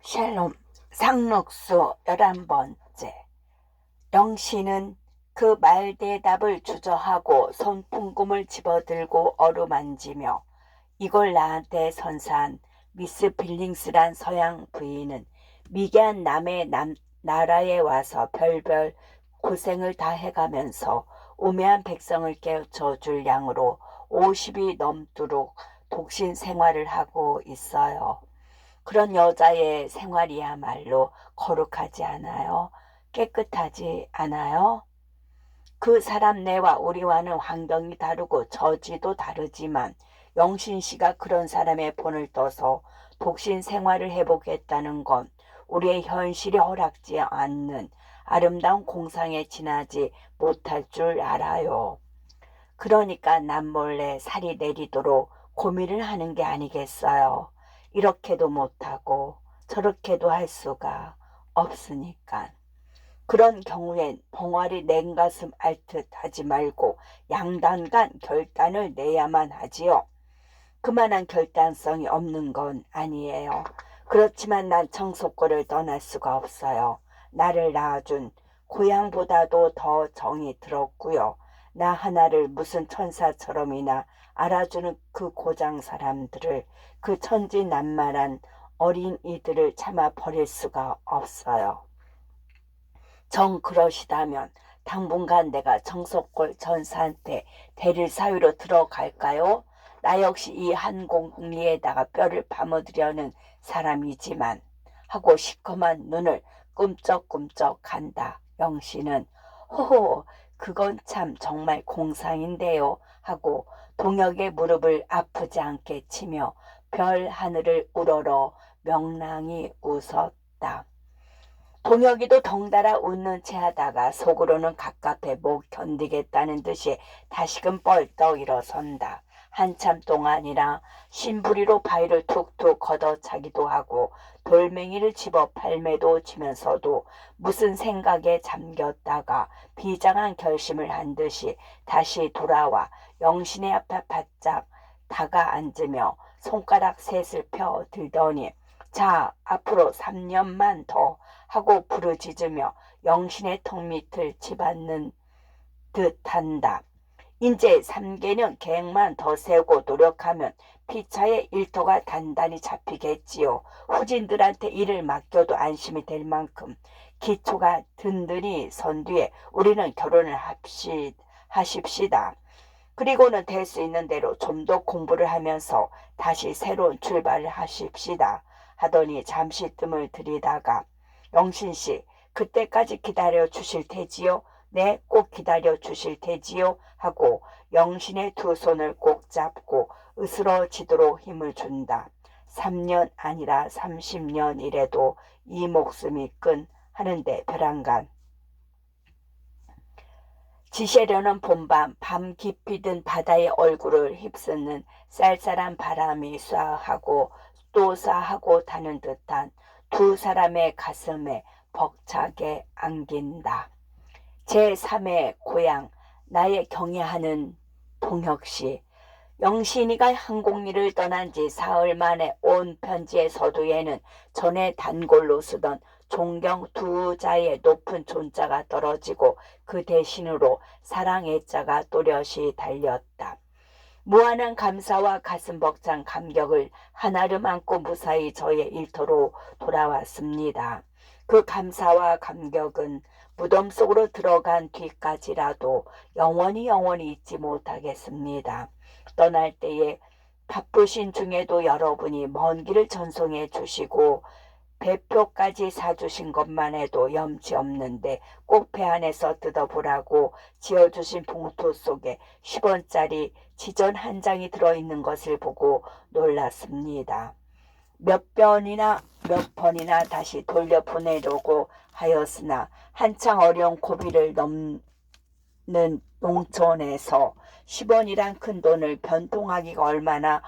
샬롬 상록수 11번째. 영신은 그 말대답을 주저하고 손풍금을 집어들고 어루만지며 이걸 나한테 선사한 미스 빌링스란 서양 부인은 미개한 남의 나라에 와서 별별 고생을 다 해가면서 우매한 백성을 깨우쳐줄 양으로 50이 넘도록 독신 생활을 하고 있어요. 그런 여자의 생활이야말로 거룩하지 않아요? 깨끗하지 않아요? 그 사람 내와 우리와는 환경이 다르고 처지도 다르지만 영신 씨가 그런 사람의 본을 떠서 독신 생활을 해보겠다는 건 우리의 현실이 허락지 않는 아름다운 공상에 지나지 못할 줄 알아요. 그러니까 남몰래 살이 내리도록 고민을 하는 게 아니겠어요. 이렇게도 못하고 저렇게도 할 수가 없으니까. 그런 경우엔 봉화리 냉가슴 앓듯 하지 말고 양단간 결단을 내야만 하지요. 그만한 결단성이 없는 건 아니에요. 그렇지만 난 청소골을 떠날 수가 없어요. 나를 낳아준 고향보다도 더 정이 들었고요. 나 하나를 무슨 천사처럼이나 알아주는 그 고장 사람들을, 그 천진난만한 어린이들을 참아 버릴 수가 없어요. 정 그러시다면 당분간 내가 청소골 전사한테 대릴 사위로 들어갈까요? 나 역시 이 한 공리에다가 뼈를 파묻으려는 사람이지만 하고 시커먼 눈을 꿈쩍꿈쩍 간다. 영신은 호호, 그건 참 정말 공상인데요 하고 동혁의 무릎을 아프지 않게 치며 별 하늘을 우러러 명랑히 웃었다. 동혁이도 덩달아 웃는 체 하다가 속으로는 갑갑해 못 견디겠다는 듯이 다시금 뻘떡 일어선다. 한참 동안이나 심부리로 바위를 툭툭 걷어차기도 하고 돌멩이를 집어 팔매도 치면서도 무슨 생각에 잠겼다가 비장한 결심을 한 듯이 다시 돌아와 영신의 앞에 바짝 다가앉으며 손가락 셋을 펴 들더니 자, 앞으로 3년만 더 하고 부르짖으며 영신의 턱 밑을 치받는 듯한다. 이제 3개년 계획만 더 세우고 노력하면 피차의 일터가 단단히 잡히겠지요. 후진들한테 일을 맡겨도 안심이 될 만큼 기초가 든든히 선 뒤에 우리는 결혼을 하십시다. 그리고는 될 수 있는 대로 좀 더 공부를 하면서 다시 새로운 출발을 하십시다. 하더니 잠시 뜸을 들이다가 영신씨, 그때까지 기다려 주실 테지요? 네, 꼭 기다려 주실 테지요? 하고 영신의 두 손을 꼭 잡고 으스러지도록 힘을 준다. 3년 아니라 30년이라도 이 목숨이 끈 하는데 별안간. 지새려는 봄밤, 밤 깊이 든 바다의 얼굴을 휩쓰는 쌀쌀한 바람이 쏴하고 또 쏴하고 타는 듯한 두 사람의 가슴에 벅차게 안긴다. 제3의 고향, 나의 경애하는 동혁씨. 영신이가 항공리를 떠난 지 사흘 만에 온 편지의 서두에는 전에 단골로 쓰던 존경 두 자의 높은 존자가 떨어지고 그 대신으로 사랑의 자가 또렷이 달렸다. 무한한 감사와 가슴 벅찬 감격을 한아름 안고 무사히 저의 일터로 돌아왔습니다. 그 감사와 감격은 무덤 속으로 들어간 뒤까지라도 영원히 잊지 못하겠습니다. 떠날 때에 바쁘신 중에도 여러분이 먼 길을 전송해 주시고 배표까지 사주신 것만 해도 염치 없는데 꼭 배 안에서 뜯어보라고 지어주신 봉투 속에 10원짜리 지전 한 장이 들어있는 것을 보고 놀랐습니다. 몇 번이나 다시 돌려보내려고 하였으나 한창 어려운 고비를 넘는 농촌에서 10원이란 큰 돈을 변통하기가 얼마나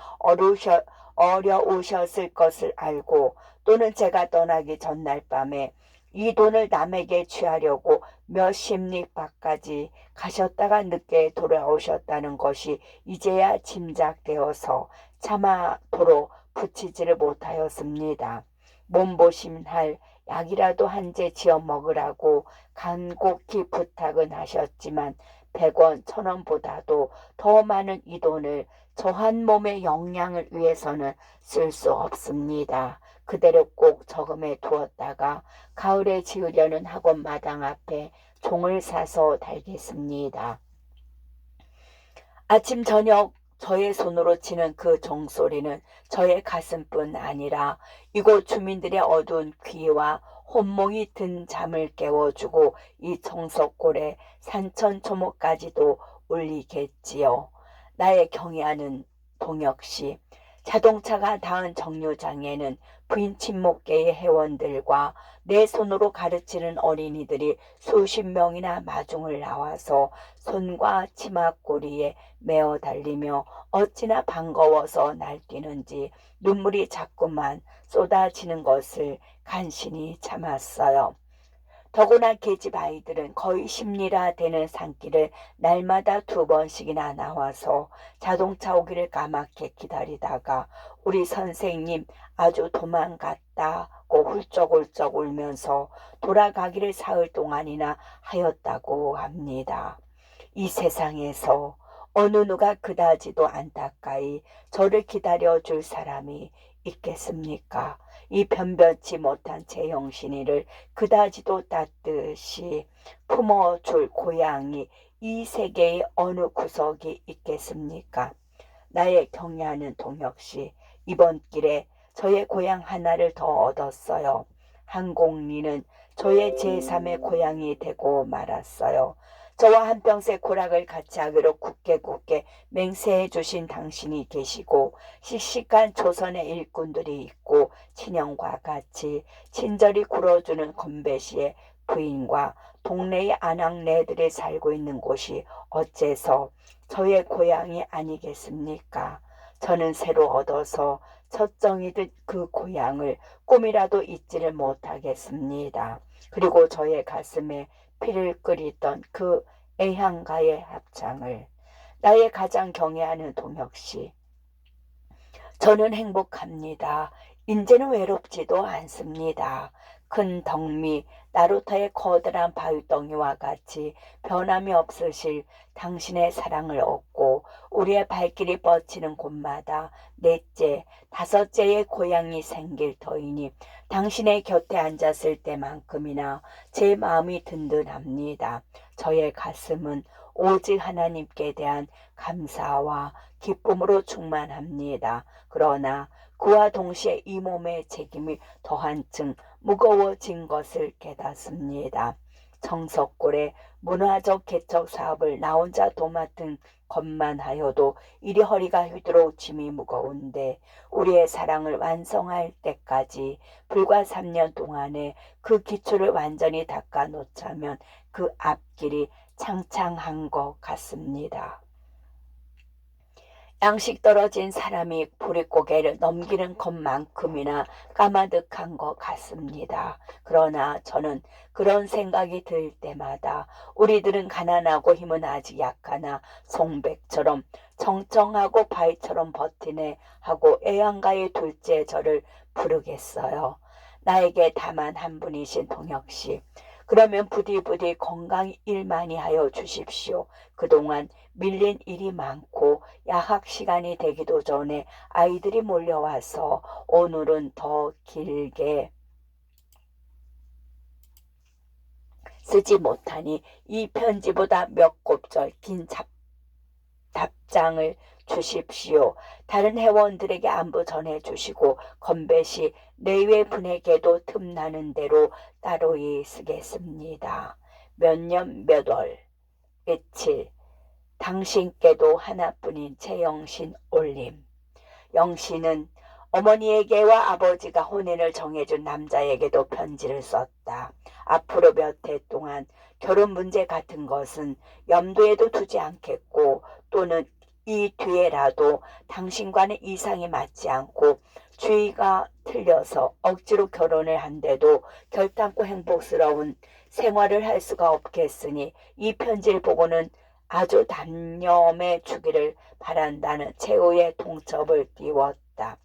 어려우셨을 것을 알고 또는 제가 떠나기 전날 밤에 이 돈을 남에게 취하려고 몇십 리 밖까지 가셨다가 늦게 돌아오셨다는 것이 이제야 짐작되어서 차마 도로 붙이지를 못하였습니다. 몸보심할 약이라도 한 재 지어 먹으라고 간곡히 부탁은 하셨지만 100원, 1000원보다도 더 많은 이 돈을 저 한 몸의 영양을 위해서는 쓸 수 없습니다. 그대로 꼭 저금해 두었다가 가을에 지으려는 학원 마당 앞에 종을 사서 달겠습니다. 아침 저녁 저의 손으로 치는 그 종소리는 저의 가슴뿐 아니라 이곳 주민들의 어두운 귀와 혼몽이 든 잠을 깨워주고 이 청석골의 산천초목까지도 울리겠지요. 나의 경애하는 동혁씨, 자동차가 닿은 정류장에는 부인 친목계의 회원들과 내 손으로 가르치는 어린이들이 수십 명이나 마중을 나와서 손과 치마꼬리에 메어 달리며 어찌나 반가워서 날뛰는지 눈물이 자꾸만 쏟아지는 것을 간신히 참았어요. 더구나 계집 아이들은 거의 심리라 되는 산길을 날마다 2번씩이나 나와서 자동차 오기를 까맣게 기다리다가 우리 선생님 아주 도망갔다고 훌쩍훌쩍 울면서 돌아가기를 사흘 동안이나 하였다고 합니다. 이 세상에서 어느 누가 그다지도 안타까이 저를 기다려줄 사람이 있겠습니까? 이 변변치 못한 제 형신이를 그다지도 따뜻이 품어줄 고향이 이 세계의 어느 구석이 있겠습니까? 나의 경애하는 동혁씨, 이번 길에 저의 고향 하나를 더 얻었어요. 한곡리는 저의 제3의 고향이 되고 말았어요. 저와 한평생 고락을 같이 하기로 굳게 맹세해 주신 당신이 계시고 씩씩한 조선의 일꾼들이 있고 친형과 같이 친절히 굴어주는 건배시의 부인과 동네의 아낙네들이 살고 있는 곳이 어째서 저의 고향이 아니겠습니까? 저는 새로 얻어서 첫정이듯 그 고향을 꿈이라도 잊지를 못하겠습니다. 그리고 저의 가슴에 피를 끓이던 그 애향가의 합창을 나의 가장 경애하는 동혁씨, 저는 행복합니다. 인제는 외롭지도 않습니다. 큰 덕미 나루터의 커다란 바위덩이와 같이 변함이 없으실 당신의 사랑을 얻고 우리의 발길이 뻗치는 곳마다 넷째, 다섯째의 고향이 생길 터이니 당신의 곁에 앉았을 때만큼이나 제 마음이 든든합니다. 저의 가슴은 오직 하나님께 대한 감사와 기쁨으로 충만합니다. 그러나 그와 동시에 이 몸의 책임이 더한층 무거워진 것을 깨닫습니다. 청석골의 문화적 개척 사업을 나 혼자 도맡은 것만 하여도 이리 허리가 휘두르고 짐이 무거운데 우리의 사랑을 완성할 때까지 불과 3년 동안에 그 기초를 완전히 닦아 놓자면 그 앞길이 창창한 것 같습니다. 양식 떨어진 사람이 보릿고개를 넘기는 것만큼이나 까마득한 것 같습니다. 그러나 저는 그런 생각이 들 때마다 우리들은 가난하고 힘은 아직 약하나 송백처럼 정정하고 바위처럼 버티네 하고 애완가의 둘째 저를 부르겠어요. 나에게 다만 한 분이신 동혁씨. 그러면 부디 건강히 일 많이 하여 주십시오. 그동안 밀린 일이 많고 야학 시간이 되기도 전에 아이들이 몰려와서 오늘은 더 길게 쓰지 못하니 이 편지보다 몇 곱절 긴 답장을 주십시오. 다른 회원들에게 안부 전해주시고 건배시 내외 분에게도 틈나는 대로 따로이 쓰겠습니다. 몇 년 몇 월 며칠 당신께도 하나뿐인 제 영신 올림. 영신은 어머니에게와 아버지가 혼인을 정해준 남자에게도 편지를 썼다. 앞으로 몇 해 동안 결혼 문제 같은 것은 염두에도 두지 않겠고 또는 이 뒤에라도 당신과는 이상이 맞지 않고 주의가 틀려서 억지로 결혼을 한데도 결단코 행복스러운 생활을 할 수가 없겠으니 이 편지를 보고는 아주 단념해 주기를 바란다는 최후의 통첩을 띄웠다.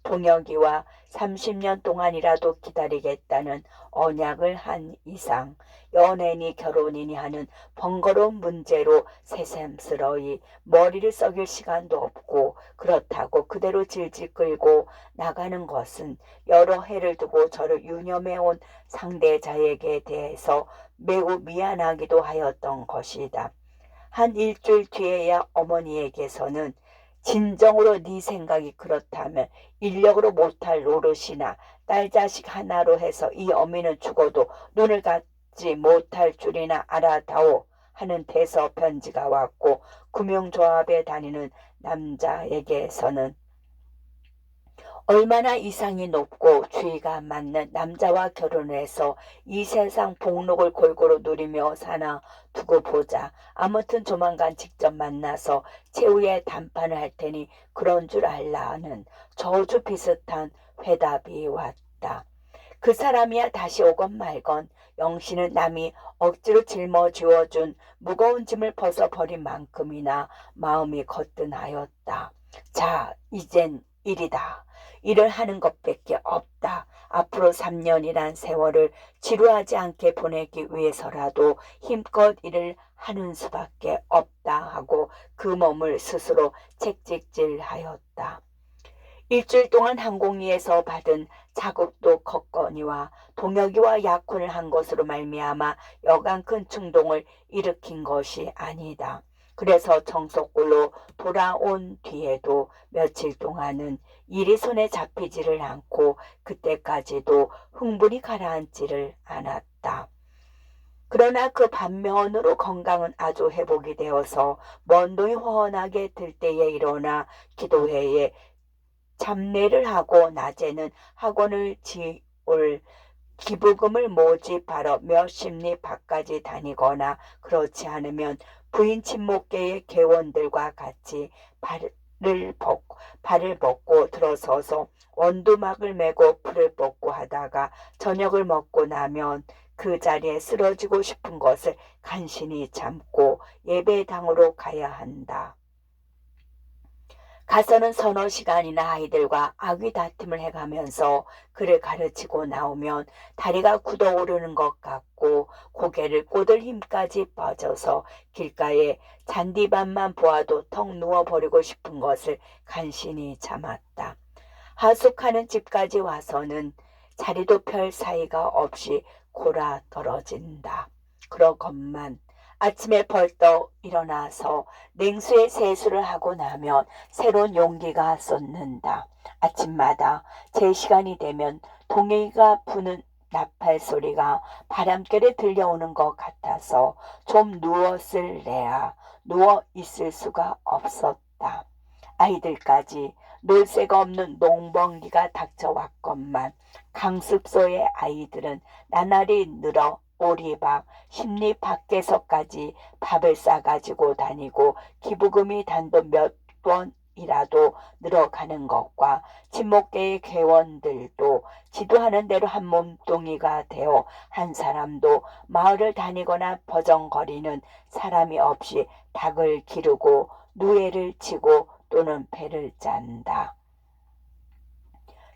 동혁이와 30년 동안이라도 기다리겠다는 언약을 한 이상 연애니 결혼이니 하는 번거로운 문제로 새삼스러이 머리를 썩일 시간도 없고, 그렇다고 그대로 질질 끌고 나가는 것은 여러 해를 두고 저를 유념해온 상대자에게 대해서 매우 미안하기도 하였던 것이다. 한 일주일 뒤에야 어머니에게서는 진정으로 네 생각이 그렇다면 인력으로 못할 노릇이나 딸 자식 하나로 해서 이 어미는 죽어도 눈을 감지 못할 줄이나 알아다오 하는 대서 편지가 왔고, 금융조합에 다니는 남자에게서는 얼마나 이상이 높고 주의가 맞는 남자와 결혼해서 이 세상 복록을 골고루 누리며 사나 두고 보자. 아무튼 조만간 직접 만나서 최후의 담판을 할 테니 그런 줄 알라는 저주 비슷한 회답이 왔다. 그 사람이야 다시 오건 말건 영신은 남이 억지로 짊어지워준 무거운 짐을 벗어버린 만큼이나 마음이 거뜬하였다. 자, 이젠 일이다. 일을 하는 것밖에 없다. 앞으로 3년이란 세월을 지루하지 않게 보내기 위해서라도 힘껏 일을 하는 수밖에 없다 하고 그 몸을 스스로 책찍질하였다. 일주일 동안 항공리에서 받은 자극도 컸거니와 동혁이와 약혼을 한 것으로 말미암아 여간 큰 충동을 일으킨 것이 아니다. 그래서 정석골로 돌아온 뒤에도 며칠 동안은 일이 손에 잡히지를 않고 그때까지도 흥분이 가라앉지를 않았다. 그러나 그 반면으로 건강은 아주 회복이 되어서 먼동이 훤하게 들 때에 일어나 기도회에 참례를 하고 낮에는 학원을 지올 기부금을 모집하러 몇십 리 밖까지 다니거나, 그렇지 않으면 부인 친목계의 개원들과 같이 발을 벗고 들어서서 원두막을 메고 풀을 뽑고 하다가 저녁을 먹고 나면 그 자리에 쓰러지고 싶은 것을 간신히 참고 예배당으로 가야 한다. 가서는 서너 시간이나 아이들과 아귀 다툼을 해가면서 그를 가르치고 나오면 다리가 굳어오르는 것 같고 고개를 꽂을 힘까지 빠져서 길가에 잔디밭만 보아도 턱 누워버리고 싶은 것을 간신히 참았다. 하숙하는 집까지 와서는 자리도 펼 사이가 없이 골아 떨어진다. 그러건만 아침에 벌떡 일어나서 냉수에 세수를 하고 나면 새로운 용기가 솟는다. 아침마다 제 시간이 되면 동해가 부는 나팔 소리가 바람결에 들려오는 것 같아서 좀 누웠을래야 누워 있을 수가 없었다. 아이들까지 놀 새가 없는 농번기가 닥쳐왔건만 강습소의 아이들은 나날이 늘어 오리박, 심리 밖에서까지 밥을 싸가지고 다니고 기부금이 단돈 몇 원이라도 늘어가는 것과 친목계의 회원들도 지도하는 대로 한 몸뚱이가 되어 한 사람도 마을을 다니거나 버정거리는 사람이 없이 닭을 기르고 누에를 치고 또는 배를 짠다.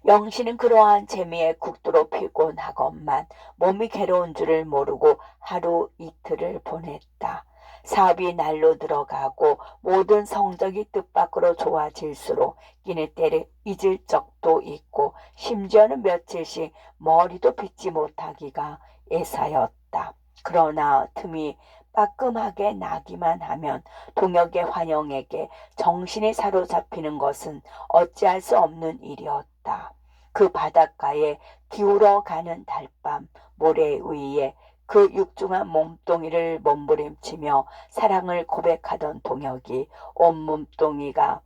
영신은 그러한 재미에 국도로 피곤하건만 몸이 괴로운 줄을 모르고 하루 이틀을 보냈다. 사업이 날로 들어가고 모든 성적이 뜻밖으로 좋아질수록 끼니 때를 잊을 적도 있고 심지어는 며칠씩 머리도 빗지 못하기가 애사였다. 그러나 틈이 따끔하게 나기만 하면 동혁의 환영에게 정신이 사로잡히는 것은 어찌할 수 없는 일이었다. 그 바닷가에 기울어가는 달밤 모래 위에 그 육중한 몸뚱이를 몸부림치며 사랑을 고백하던 동혁이 온몸뚱이가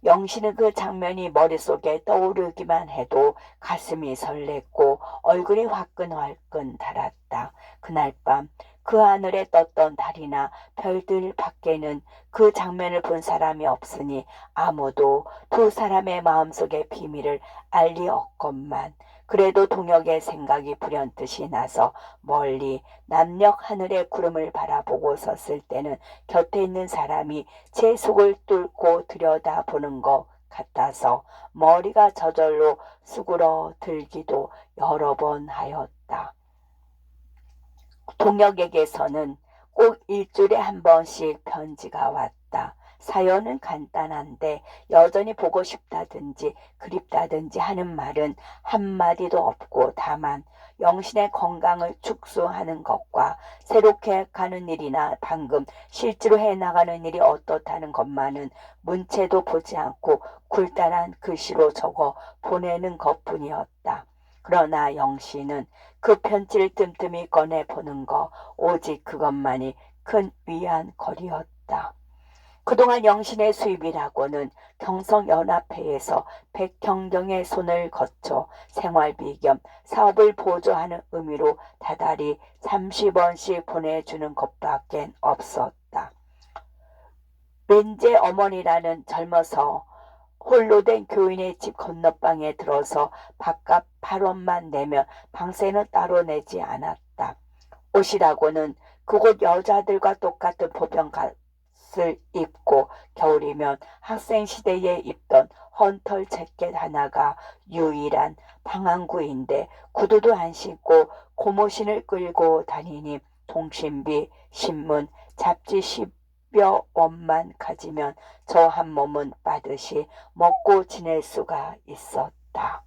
영신은 그 장면이 머릿속에 떠오르기만 해도 가슴이 설렜고 얼굴이 화끈화끈 달았다. 그날 밤 그 하늘에 떴던 달이나 별들 밖에는 그 장면을 본 사람이 없으니 아무도 두 사람의 마음속의 비밀을 알 리 없건만 그래도 동혁의 생각이 불현듯이 나서 멀리 남녘 하늘의 구름을 바라보고 섰을 때는 곁에 있는 사람이 제 속을 뚫고 들여다보는 것 같아서 머리가 저절로 수그러들기도 여러 번 하였다. 동혁에게서는 꼭 일주일에 한 번씩 편지가 왔다. 사연은 간단한데 여전히 보고 싶다든지 그립다든지 하는 말은 한마디도 없고, 다만 영신의 건강을 축소하는 것과 새롭게 가는 일이나 방금 실제로 해나가는 일이 어떻다는 것만은 문체도 보지 않고 굴단한 글씨로 적어 보내는 것뿐이었다. 그러나 영신은 그 편지를 뜸뜸이 꺼내보는 거, 오직 그것만이 큰 위안거리였다. 그동안 영신의 수입이라고는 경성연합회에서 백경경의 손을 거쳐 생활비 겸 사업을 보조하는 의미로 다달이 30원씩 보내주는 것밖엔 없었다. 왠지 어머니라는 젊어서 홀로 된 교인의 집 건너방에 들어서 밥값 8원만 내면 방세는 따로 내지 않았다. 옷이라고는 그곳 여자들과 똑같은 보병갓을 입고, 겨울이면 학생시대에 입던 헌털 재킷 하나가 유일한 방한구인데 구두도 안 신고 고무신을 끌고 다니니 통신비, 신문, 잡지 10여 원만 가지면 저 한 몸은 빠듯이 먹고 지낼 수가 있었다.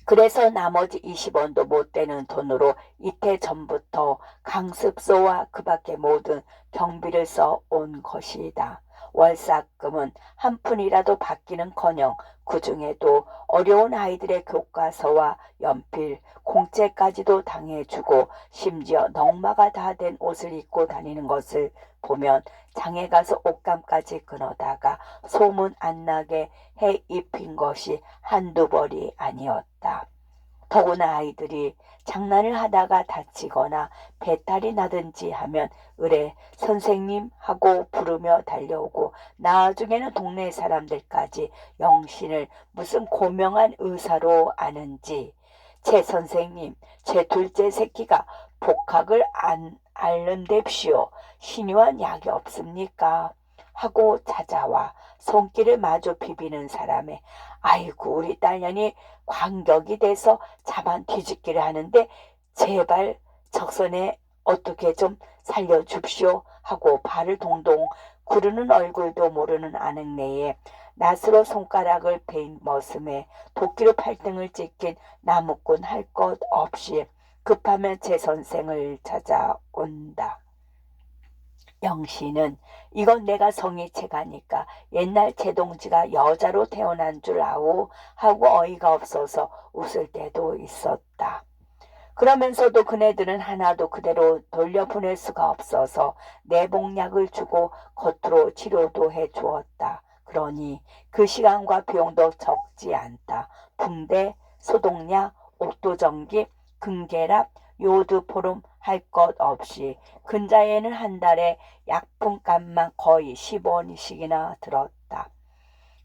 그래서 나머지 20원도 못 되는 돈으로 이태 전부터 강습소와 그 밖의 모든 경비를 써온 것이다. 월삭금은 한 푼이라도 받기는커녕 그 중에도 어려운 아이들의 교과서와 연필, 공채까지도 당해주고, 심지어 넉마가 다 된 옷을 입고 다니는 것을 보면 장에 가서 옷감까지 끊어다가 소문 안 나게 해 입힌 것이 한두 벌이 아니었다. 더구나 아이들이 장난을 하다가 다치거나 배탈이 나든지 하면 의뢰 선생님 하고 부르며 달려오고, 나중에는 동네 사람들까지 영신을 무슨 고명한 의사로 아는지, 제 선생님, 제 둘째 새끼가 복학을 안 앓는답시오. 신유한 약이 없습니까? 하고 찾아와 손길을 마주 비비는 사람에, 아이고 우리 딸년이 관격이 돼서 자반 뒤집기를 하는데 제발 적선에 어떻게 좀 살려줍시오 하고 발을 동동 구르는 얼굴도 모르는 아늑네에 낫으로 손가락을 베인 머슴에 도끼로 팔등을 찍힌 나무꾼 할 것 없이 급하면 제 선생을 찾아온다. 영신은 이건 내가 성이 체가니까 옛날 제 동지가 여자로 태어난 줄 아오 하고 어이가 없어서 웃을 때도 있었다. 그러면서도 그네들은 하나도 그대로 돌려보낼 수가 없어서 내복약을 주고 겉으로 치료도 해주었다. 그러니 그 시간과 비용도 적지 않다. 붕대, 소독약, 옥도전기, 금계랍, 요드포름 할 것 없이 근자에는 한 달에 약품값만 거의 10원씩이나 들었다.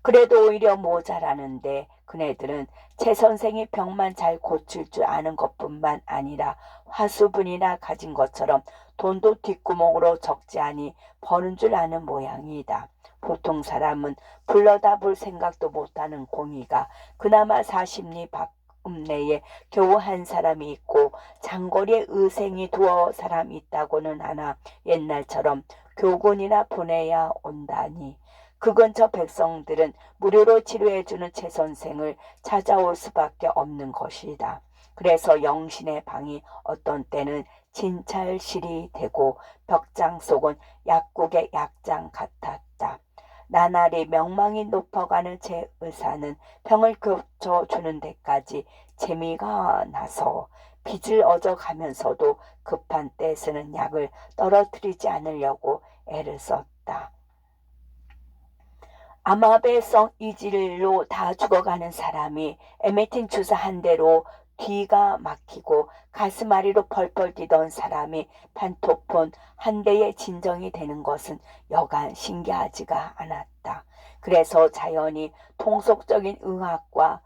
그래도 오히려 모자라는데 그네들은 최 선생이 병만 잘 고칠 줄 아는 것뿐만 아니라 화수분이나 가진 것처럼 돈도 뒷구멍으로 적지 않이 버는 줄 아는 모양이다. 보통 사람은 불러다 볼 생각도 못하는 공의가 그나마 40리 밖 읍내에 겨우 한 사람이 있고 장거리에 의생이 두어 사람이 있다고는 하나 옛날처럼 교군이나 보내야 온다니, 그 근처 백성들은 무료로 치료해주는 최 선생을 찾아올 수밖에 없는 것이다. 그래서 영신의 방이 어떤 때는 진찰실이 되고 벽장 속은 약국의 약장 같았다. 나날이 명망이 높아가는 제 의사는 병을 고쳐주는 데까지 재미가 나서 빚을 얻어가면서도 급한 때 쓰는 약을 떨어뜨리지 않으려고 애를 썼다. 아마베성 이질로 다 죽어가는 사람이 에메틴 주사 한 대로 뒤가 막히고 가슴앓이로 펄펄 뛰던 사람이 판토폰 한 대에 진정이 되는 것은 여간 신기하지가 않았다. 그래서 자연히 통속적인 의학과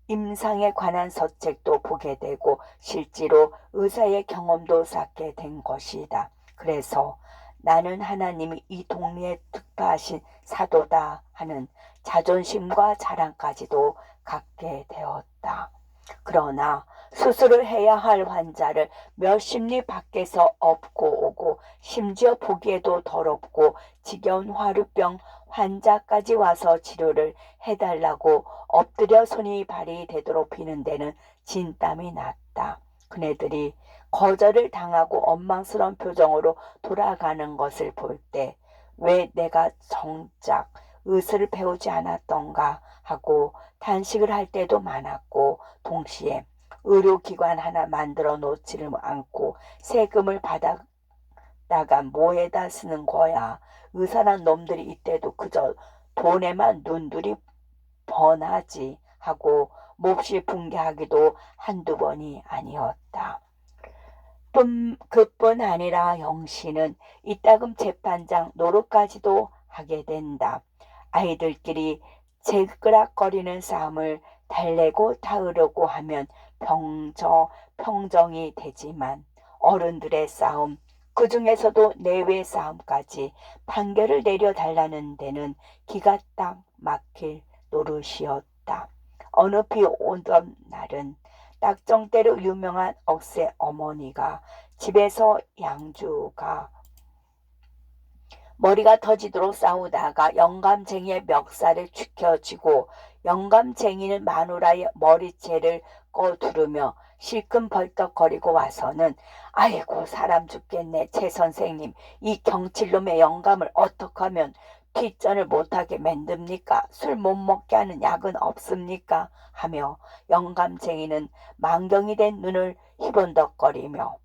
임상에 관한 서책도 보게 되고 실제로 의사의 경험도 쌓게 된 것이다. 그래서 나는 하나님이 이 동네에 특파하신 사도다 하는 자존심과 자랑까지도 갖게 되었다. 그러나 수술을 해야 할 환자를 몇십 리 밖에서 업고 오고 심지어 보기에도 더럽고 지겨운 화루병 환자까지 와서 치료를 해달라고 엎드려 손이 발이 되도록 비는 데는 진땀이 났다. 그네들이 거절을 당하고 원망스러운 표정으로 돌아가는 것을 볼 때 왜 내가 정작 의술을 배우지 않았던가 하고 단식을 할 때도 많았고, 동시에 의료기관 하나 만들어 놓지를 않고 세금을 받아다가 뭐에다 쓰는 거야. 의사란 놈들이 이때도 그저 돈에만 눈들이 번하지 하고 몹시 붕괴하기도 한두 번이 아니었다. 그뿐 아니라 영신은 이따금 재판장 노릇까지도 하게 된다. 아이들끼리 제그락거리는 싸움을 달래고 타으려고 하면 평정이 되지만 어른들의 싸움, 그 중에서도 내외 싸움까지 판결을 내려달라는 데는 기가 딱 막힐 노릇이었다. 어느 비 오던 날은 딱정대로 유명한 억새 어머니가 집에서 양주가 머리가 터지도록 싸우다가 영감쟁이의 멱살을 축혀쥐고 영감쟁이는 마누라의 머리채를 꺼두르며 실컷 벌떡거리고 와서는 아이고 사람 죽겠네 최 선생님, 이 경칠놈의 영감을 어떻게 하면 뒷전을 못하게 만듭니까? 술 못 먹게 하는 약은 없습니까? 하며 영감쟁이는 만경이 된 눈을 희번덕거리며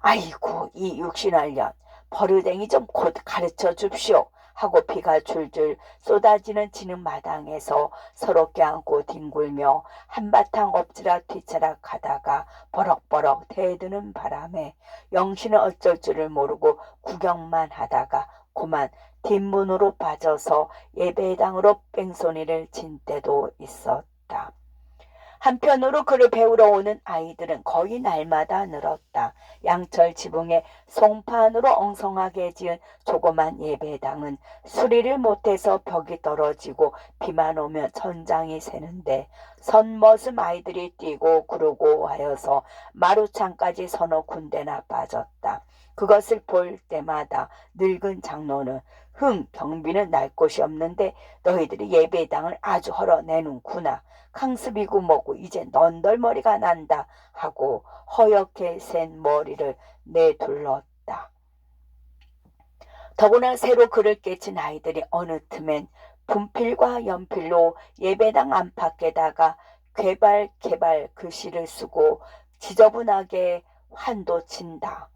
아이고 이 육신할년 버르댕이 좀 곧 가르쳐 줍시오 하고 피가 줄줄 쏟아지는 지는 마당에서 서로 껴안고 뒹굴며 한바탕 엎치락 뒤치락 하다가 버럭버럭 대드는 바람에 영신은 어쩔 줄을 모르고 구경만 하다가 그만 뒷문으로 빠져서 예배당으로 뺑소니를 친 때도 있었다. 한편으로 그를 배우러 오는 아이들은 거의 날마다 늘었다. 양철 지붕에 송판으로 엉성하게 지은 조그만 예배당은 수리를 못해서 벽이 떨어지고 비만 오면 천장이 새는데 선머슴 아이들이 뛰고 구르고 하여서 마루창까지 서너 군데나 빠졌다. 그것을 볼 때마다 늙은 장로는 경비는 날 곳이 없는데 너희들이 예배당을 아주 헐어내는구나. 강습이고 뭐고 이제 넌덜머리가 난다 하고 허옇게 센 머리를 내둘렀다. 더구나 새로 그를 깨친 아이들이 어느 틈엔 분필과 연필로 예배당 안팎에다가 괴발 글씨를 쓰고 지저분하게 환도 친다.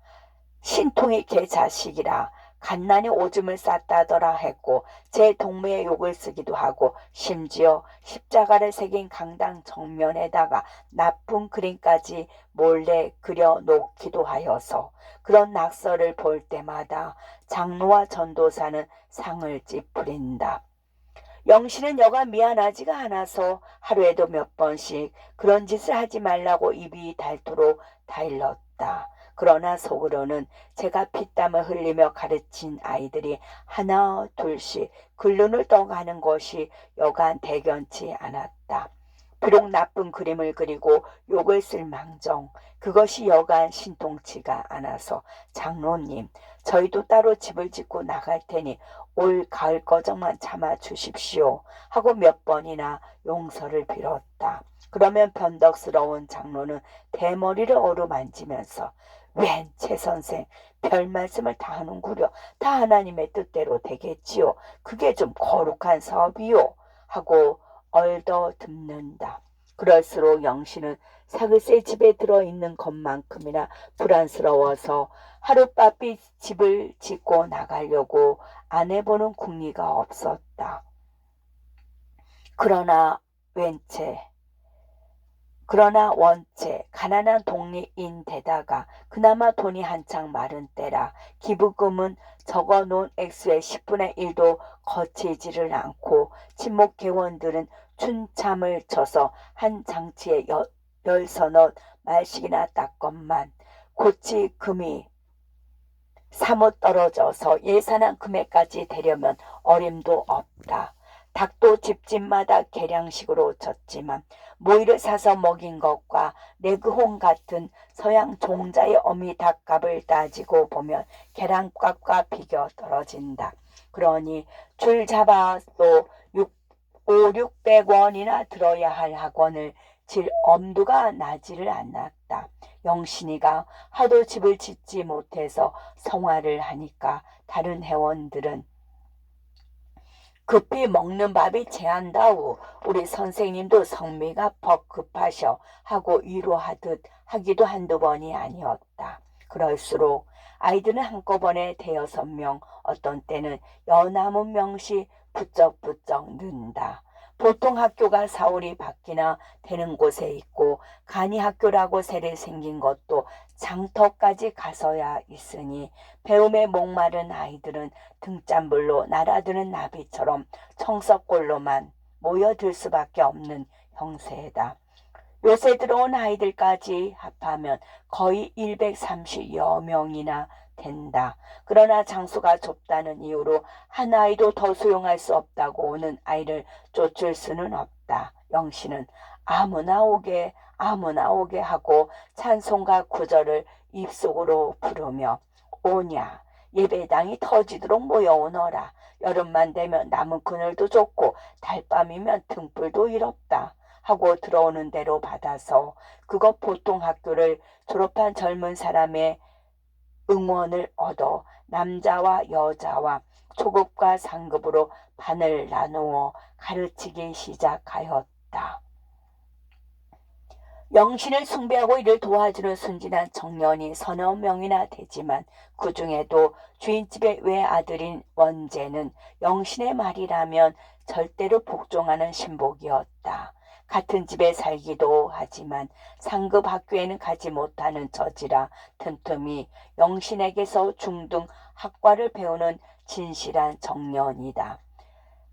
신통이 개자식이라 갓난이 오줌을 쌌다더라 했고 제 동무의 욕을 쓰기도 하고 심지어 십자가를 새긴 강당 정면에다가 나쁜 그림까지 몰래 그려놓기도 하여서 그런 낙서를 볼 때마다 장로와 전도사는 상을 찌푸린다. 영신은 여가 미안하지가 않아서 하루에도 몇 번씩 그런 짓을 하지 말라고 입이 닳도록 다일렀다. 그러나 속으로는 제가 피땀을 흘리며 가르친 아이들이 하나 둘씩 글눈을 떠가는 것이 여간 대견치 않았다. 비록 나쁜 그림을 그리고 욕을 쓸 망정 그것이 여간 신통치가 않아서 장로님, 저희도 따로 집을 짓고 나갈 테니 올 가을 거정만 참아 주십시오 하고 몇 번이나 용서를 빌었다. 그러면 변덕스러운 장로는 대머리를 어루만지면서 웬 최 선생 별 말씀을 다 하는구려. 다 하나님의 뜻대로 되겠지요. 그게 좀 거룩한 사업이요 하고 얼더듬는다. 그럴수록 영신은 사글세 집에 들어있는 것만큼이나 불안스러워서 하룻바삐 집을 짓고 나가려고 안 해보는 궁리가 없었다. 그러나 원체 가난한 동리인데다가 그나마 돈이 한창 마른 때라 기부금은 적어놓은 액수의 10분의 1도 거치지를 않고 친목 회원들은 춘참을 쳐서 한 장치에 열서너 말씩이나 땄건만 고치 금이 사뭇 떨어져서 예산한 금액까지 되려면 어림도 없다. 닭도 집집마다 계량식으로 졌지만 모이를 사서 먹인 것과 레그홍 같은 서양 종자의 어미 닭값을 따지고 보면 계량값과 비교 떨어진다. 그러니 줄 잡아도 600원이나 들어야 할 학원을 질 엄두가 나지를 않았다. 영신이가 하도 집을 짓지 못해서 성화를 하니까 다른 회원들은 급히 먹는 밥이 제한다우 우리 선생님도 성미가 퍽 급하셔 하고 위로하듯 하기도 한두 번이 아니었다. 그럴수록 아이들은 한꺼번에 대여섯 명, 어떤 때는 여남은 명씩 부쩍부쩍 는다. 보통 학교가 사월이 바뀌나 되는 곳에 있고 간이 학교라고 새로 생긴 것도 장터까지 가서야 있으니 배움에 목마른 아이들은 등잔불로 날아드는 나비처럼 청석골로만 모여들 수밖에 없는 형세다. 요새 들어온 아이들까지 합하면 거의 130여 명이나 된다. 그러나 장소가 좁다는 이유로 한 아이도 더 수용할 수 없다고 오는 아이를 쫓을 수는 없다. 영신은 아무나 오게 아무나 오게 하고 찬송가 구절을 입속으로 부르며 오냐 예배당이 터지도록 모여오너라. 여름만 되면 나무 그늘도 좁고 달밤이면 등불도 이롭다. 하고 들어오는 대로 받아서 그것 보통 학교를 졸업한 젊은 사람의 응원을 얻어 남자와 여자와 초급과 상급으로 반을 나누어 가르치기 시작하였다. 영신을 숭배하고 이를 도와주는 순진한 청년이 서너 명이나 되지만 그 중에도 주인집의 외아들인 원재는 영신의 말이라면 절대로 복종하는 신복이었다. 같은 집에 살기도 하지만 상급 학교에는 가지 못하는 처지라 틈틈이 영신에게서 중등 학과를 배우는 진실한 청년이다.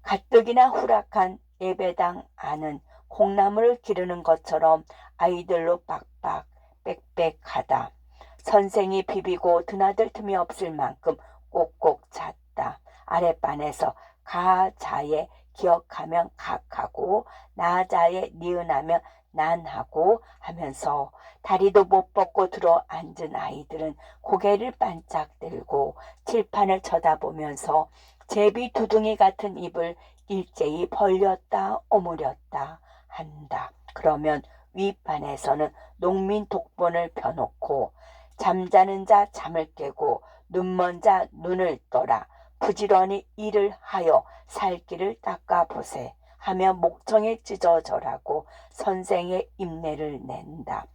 가뜩이나 후락한 예배당 안은 콩나물을 기르는 것처럼 아이들로 빡빡 빽빽하다. 선생이 비비고 드나들 틈이 없을 만큼 꼭꼭 찼다. 아랫반에서 가자에 기억하면 각하고 나자에 니은하면 난하고 하면서 다리도 못 뻗고 들어 앉은 아이들은 고개를 반짝 들고 칠판을 쳐다보면서 제비 두둥이 같은 입을 일제히 벌렸다 오므렸다 한다. 그러면 윗반에서는 농민 독본을 펴놓고 잠자는 자 잠을 깨고 눈먼 자 눈을 떠라 부지런히 일을 하여 살 길을 닦아보세 하며 목청에 찢어져라고 선생의 인내를 낸다.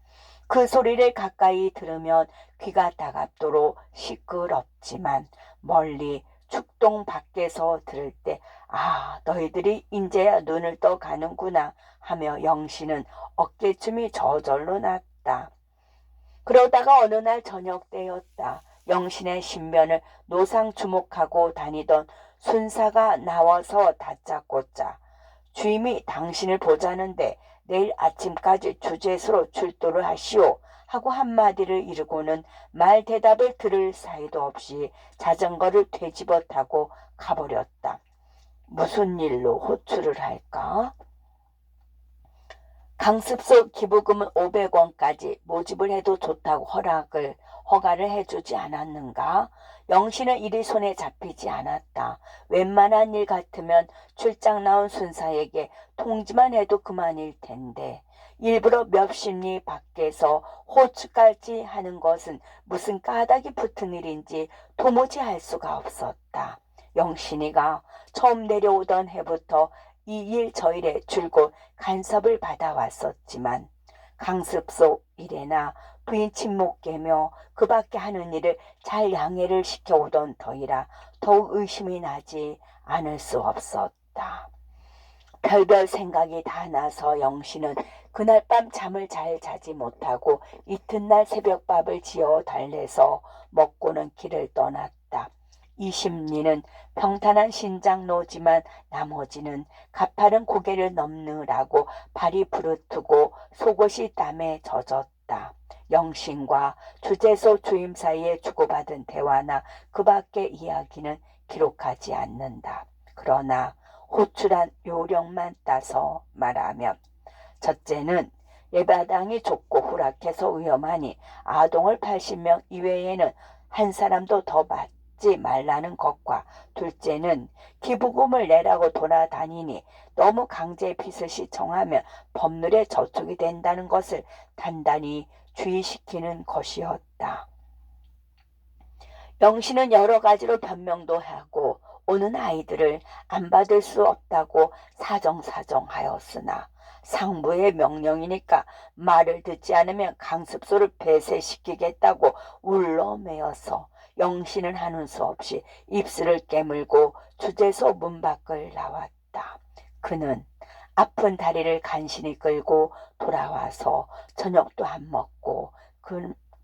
그 소리를 가까이 들으면 귀가 따갑도록 시끄럽지만 멀리 축동 밖에서 들을 때 아 너희들이 인제야 눈을 떠 가는구나 하며 영신은 어깨춤이 저절로 났다. 그러다가 어느 날 저녁 때였다. 영신의 신변을 노상 주목하고 다니던 순사가 나와서 다짜고짜 주임이 당신을 보자는데 내일 아침까지 주제소로 출두를 하시오 하고 한마디를 이르고는 말 대답을 들을 사이도 없이 자전거를 되집어 타고 가버렸다. 무슨 일로 호출을 할까? 강습소 기부금은 500원까지 모집을 해도 좋다고 허가를 해주지 않았는가? 영신은 일이 손에 잡히지 않았다. 웬만한 일 같으면 출장 나온 순사에게 통지만 해도 그만일 텐데 일부러 몇십 리 밖에서 호출까지 하는 것은 무슨 까닭이 붙은 일인지 도무지 알 수가 없었다. 영신이가 처음 내려오던 해부터 이 일 저 일에 줄곧 간섭을 받아왔었지만 강습소 일에나 부인 친목 깨며 그 밖에 하는 일을 잘 양해를 시켜오던 터이라 더욱 의심이 나지 않을 수 없었다. 별별 생각이 다 나서 영신은 그날 밤 잠을 잘 자지 못하고 이튿날 새벽밥을 지어 달래서 먹고는 길을 떠났다. 20리는 평탄한 신장로지만 나머지는 가파른 고개를 넘느라고 발이 부르트고 속옷이 땀에 젖었다. 영신과 주재소 주임 사이에 주고받은 대화나 그 밖의 이야기는 기록하지 않는다. 그러나 호출한 요령만 따서 말하면 첫째는 예배당이 좁고 후락해서 위험하니 아동을 80명 이외에는 한 사람도 더 맞지 말라는 것과, 둘째는 기부금을 내라고 돌아다니니 너무 강제 빚을 정하면 법률에 저촉이 된다는 것을 단단히 주의시키는 것이었다. 영신은 여러 가지로 변명도 하고 오는 아이들을 안 받을 수 없다고 사정하였으나 상부의 명령이니까 말을 듣지 않으면 강습소를 폐쇄시키겠다고 울러매어서 영신은 하는 수 없이 입술을 깨물고 주재소 문 밖을 나왔다. 그는 아픈 다리를 간신히 끌고 돌아와서 저녁도 안 먹고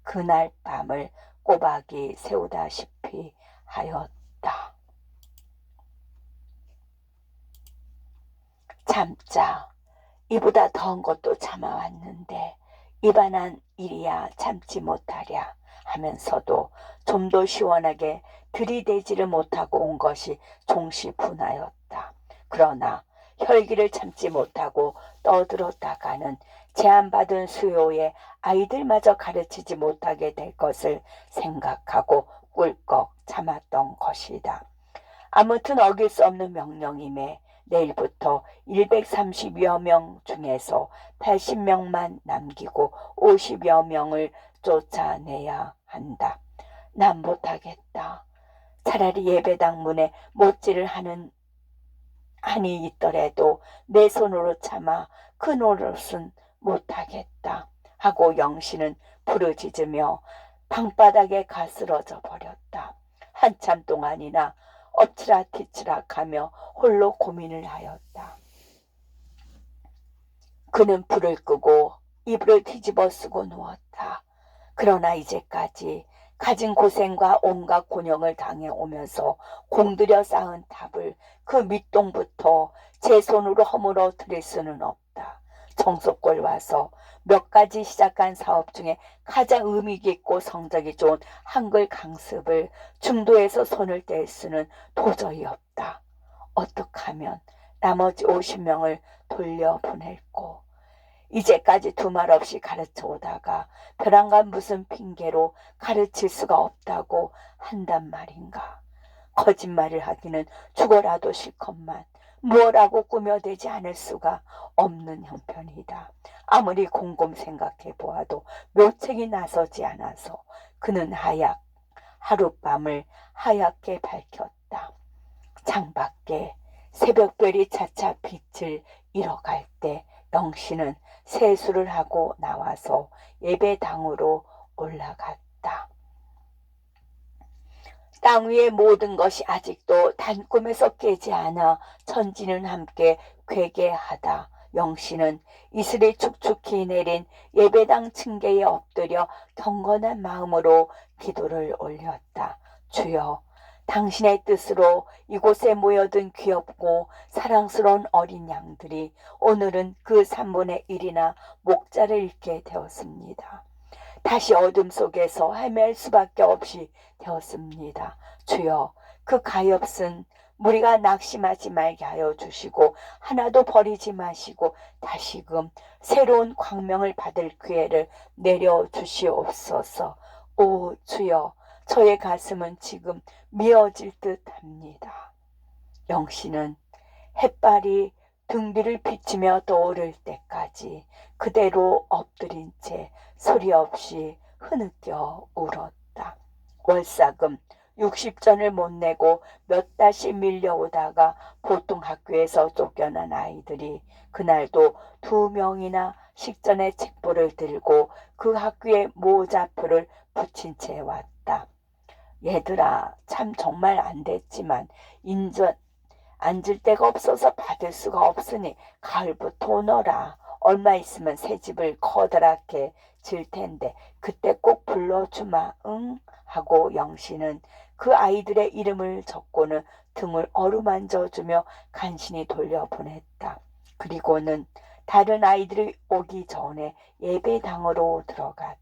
그날 밤을 꼬박이 세우다시피 하였다. 참자. 이보다 더한 것도 참아왔는데 이반한 일이야 참지 못하랴 하면서도 좀 더 시원하게 들이대지를 못하고 온 것이 종시분하였다. 그러나 혈기를 참지 못하고 떠들었다가는 제안받은 수요에 아이들마저 가르치지 못하게 될 것을 생각하고 꿀꺽 참았던 것이다. 아무튼 어길 수 없는 명령임에 내일부터 130여 명 중에서 80명만 남기고 50여 명을 쫓아내야 한다. 난 못하겠다. 차라리 예배당 문에 못질을 한이 있더라도 내 손으로 참아 그 노릇은 못하겠다 하고 영신은 부르짖으며 방바닥에 가스러져 버렸다. 한참 동안이나 엎치락뒤치락하며 홀로 고민을 하였다. 그는 불을 끄고 이불을 뒤집어 쓰고 누웠다. 그러나 이제까지 가진 고생과 온갖 곤욕을 당해오면서 공들여 쌓은 탑을 그 밑동부터 제 손으로 허물어 드릴 수는 없다. 정석골 와서 몇 가지 시작한 사업 중에 가장 의미 깊고 성적이 좋은 한글 강습을 중도에서 손을 뗄 수는 도저히 없다. 어떻게 하면 나머지 50명을 돌려보낼꼬. 이제까지 두말 없이 가르쳐 오다가 벼랑간 무슨 핑계로 가르칠 수가 없다고 한단 말인가. 거짓말을 하기는 죽어라도 싫건만 무엇라고 꾸며대지 않을 수가 없는 형편이다. 아무리 곰곰 생각해 보아도 묘책이 나서지 않아서 그는 하룻밤을 하얗게 밝혔다. 창밖에 새벽별이 차차 빛을 잃어갈 때 영신은 세수를 하고 나와서 예배당으로 올라갔다. 땅 위의 모든 것이 아직도 단 꿈에서 깨지 않아 천지는 함께 괴괴하다. 영신은 이슬이 축축히 내린 예배당 층계에 엎드려 경건한 마음으로 기도를 올렸다. 주여, 당신의 뜻으로 이곳에 모여든 귀엽고 사랑스러운 어린 양들이 오늘은 그 3분의 1이나 목자를 잃게 되었습니다. 다시 어둠 속에서 헤맬 수밖에 없이 되었습니다. 주여, 그 가엾은 무리가 낙심하지 말게 하여 주시고 하나도 버리지 마시고 다시금 새로운 광명을 받을 기회를 내려주시옵소서. 오 주여, 저의 가슴은 지금 미어질 듯합니다. 영신은 햇발이 등 뒤를 비치며 떠오를 때까지 그대로 엎드린 채 소리 없이 흐느껴 울었다. 월사금 60전을 못 내고 몇 달씩 밀려오다가 보통 학교에서 쫓겨난 아이들이 그날도 2명이나 식전에 책보를 들고 그 학교에 모자표를 붙인 채 왔다. 얘들아, 참 정말 안 됐지만 인전 앉을 데가 없어서 받을 수가 없으니 가을부터 오너라. 얼마 있으면 새 집을 커다랗게 질 텐데 그때 꼭 불러주마. 응? 하고 영신은 그 아이들의 이름을 적고는 등을 어루만져주며 간신히 돌려보냈다. 그리고는 다른 아이들이 오기 전에 예배당으로 들어갔다.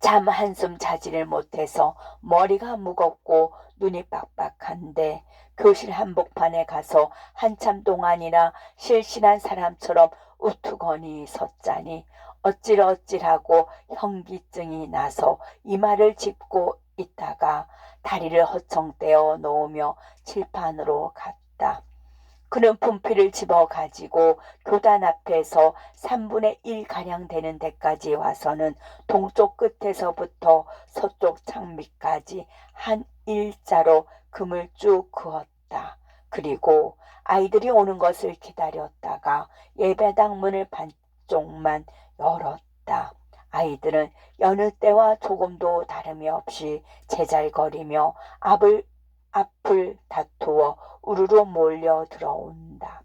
잠 한숨 자지를 못해서 머리가 무겁고 눈이 빡빡한데 교실 한복판에 가서 한참 동안이나 실신한 사람처럼 우투거니 섰자니 어찔어찔하고 현기증이 나서 이마를 짚고 있다가 다리를 허청떼어 놓으며 칠판으로 갔다. 그는 분필을 집어 가지고 교단 앞에서 3분의 1가량 되는 데까지 와서는 동쪽 끝에서부터 서쪽 창밑까지 한 일자로 금을 쭉 그었다. 그리고 아이들이 오는 것을 기다렸다가 예배당 문을 반쪽만 열었다. 아이들은 여느 때와 조금도 다름이 없이 제잘거리며 앞을 다투어 우르르 몰려 들어온다.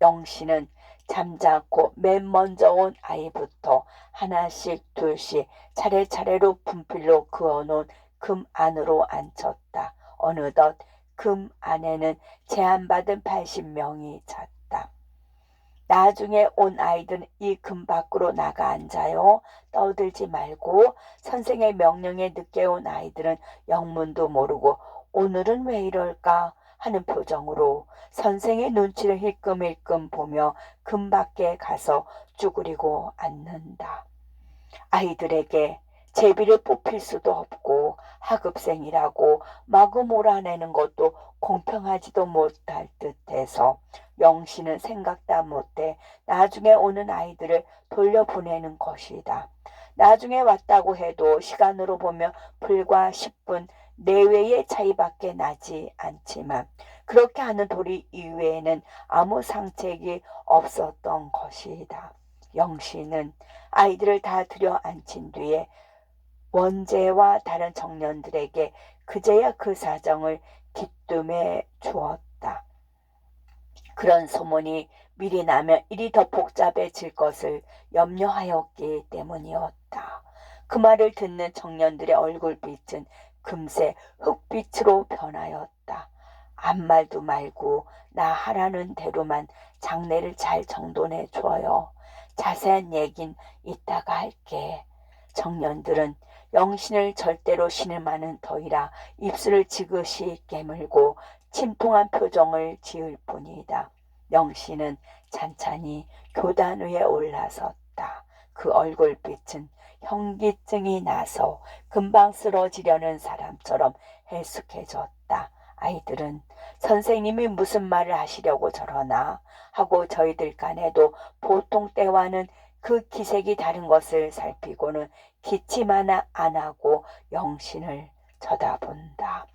영신은 잠자코 맨 먼저 온 아이부터 하나씩 둘씩 차례차례로 분필로 그어놓은 금 안으로 앉혔다. 어느덧 금 안에는 제한받은 80명이 찼다. 나중에 온 아이들은 이 금 밖으로 나가 앉아요. 떠들지 말고. 선생의 명령에 늦게 온 아이들은 영문도 모르고 오늘은 왜 이럴까 하는 표정으로 선생의 눈치를 힐끔힐끔 보며 금 밖에 가서 쭈그리고 앉는다. 아이들에게 제비를 뽑힐 수도 없고 하급생이라고 마구 몰아내는 것도 공평하지도 못할 듯해서 영신은 생각다 못해 나중에 오는 아이들을 돌려보내는 것이다. 나중에 왔다고 해도 시간으로 보면 불과 10분 내외의 차이밖에 나지 않지만 그렇게 하는 도리 이외에는 아무 상책이 없었던 것이다. 영신은 아이들을 다 들여 앉힌 뒤에 원재와 다른 청년들에게 그제야 그 사정을 기뜸해 주었다. 그런 소문이 미리 나면 일이 더 복잡해질 것을 염려하였기 때문이었다. 그 말을 듣는 청년들의 얼굴빛은 금세 흑빛으로 변하였다. 아무 말도 말고 나 하라는 대로만 장례를 잘 정돈해 줘요. 자세한 얘긴 이따가 할게. 청년들은 영신을 절대로 신음하는 터이라 입술을 지그시 깨물고 침통한 표정을 지을 뿐이다. 영신은 찬찬히 교단 위에 올라섰다. 그 얼굴빛은 현기증이 나서 금방 쓰러지려는 사람처럼 해숙해졌다. 아이들은 선생님이 무슨 말을 하시려고 저러나 하고 저희들 간에도 보통 때와는 그 기색이 다른 것을 살피고는 기침 하나 안 하고 영신을 쳐다본다.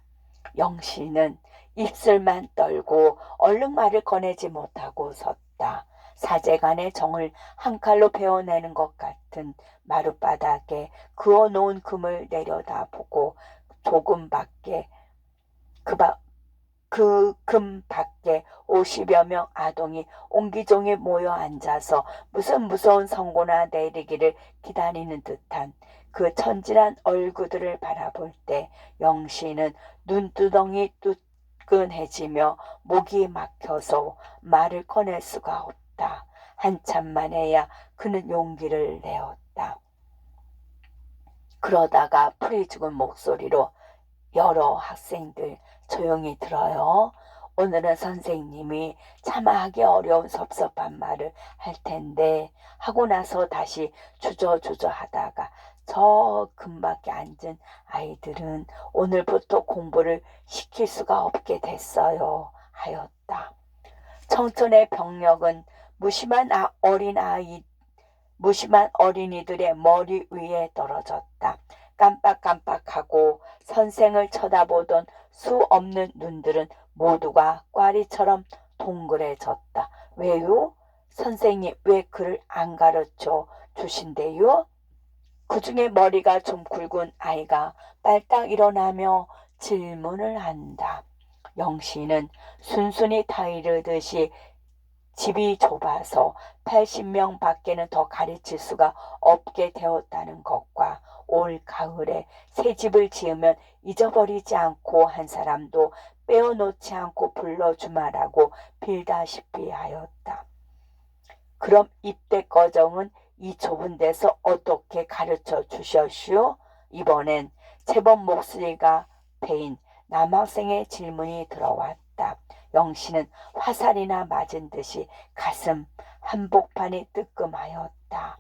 영신은 입술만 떨고 얼른 말을 꺼내지 못하고 섰다. 사제간의 정을 한 칼로 베어내는 것 같은 마룻바닥에 그어놓은 금을 내려다보고 조금 밖에 그 금 밖에 50여 명 아동이 옹기종이 모여 앉아서 무슨 무서운 선고나 내리기를 기다리는 듯한 그 천진한 얼굴들을 바라볼 때 영신은 눈두덩이 뜨끈해지며 목이 막혀서 말을 꺼낼 수가 없다. 한참 만에야 그는 용기를 내었다. 그러다가 풀이 죽은 목소리로 여러 학생들 조용히 들어요. 오늘은 선생님이 참아하기 어려운 섭섭한 말을 할 텐데 하고 나서 다시 주저주저 하다가 저 금밖에 앉은 아이들은 오늘부터 공부를 시킬 수가 없게 됐어요 하였다. 청천의 병력은 무심한 어린이들의 머리 위에 떨어졌다. 깜빡깜빡하고 선생을 쳐다보던 수 없는 눈들은 모두가 꽈리처럼 동그래졌다. 왜요? 선생님 왜 글을 안 가르쳐 주신대요? 그 중에 머리가 좀 굵은 아이가 빨딱 일어나며 질문을 한다. 영신은 순순히 타이르듯이 집이 좁아서 80명 밖에는 더 가르칠 수가 없게 되었다는 것과 올 가을에 새 집을 지으면 잊어버리지 않고 한 사람도 빼어놓지 않고 불러주마라고 빌다시피 하였다. 그럼 입대 과정은 이 좁은 데서 어떻게 가르쳐 주셨슈? 이번엔 제법 목소리가 베인 남학생의 질문이 들어왔다. 영신은 화살이나 맞은 듯이 가슴 한복판이 뜨끔하였다.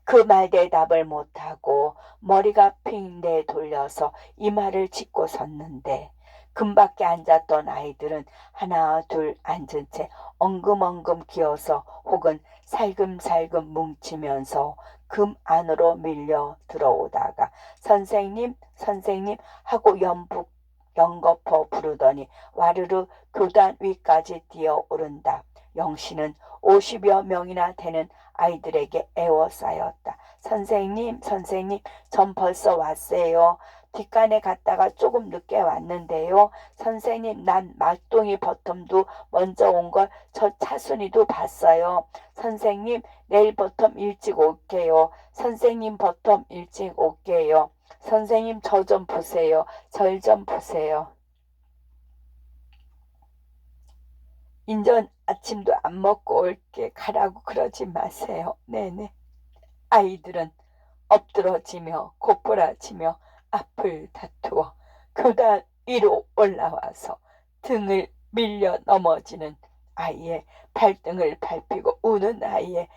그 말 대답을 못하고 머리가 핑 내돌려서 이마를 짚고 섰는데 금밖에 앉았던 아이들은 하나 둘 앉은 채 엉금엉금 기어서 혹은 살금살금 뭉치면서 금 안으로 밀려 들어오다가 선생님 선생님 하고 연거푸 부르더니 와르르 교단 위까지 뛰어오른다. 영신은 50여 명이나 되는 아이들에게 애워싸였다. 선생님 선생님 전 벌써 왔어요. 뒷간에 갔다가 조금 늦게 왔는데요. 선생님 난 말똥이 버텀도 먼저 온 걸 저 차순이도 봤어요. 선생님 내일 버텀 일찍 올게요. 선생님 버텀 일찍 올게요. 선생님 저 좀 보세요. 절 좀 보세요. 인전 아침도 안 먹고 올게 가라고 그러지 마세요. 네네. 아이들은 엎드러지며 고꾸라지며 앞을 다투어 교단 위로 올라와서 등을 밀려 넘어지는 아이의 발등을 밟히고 우는 아이의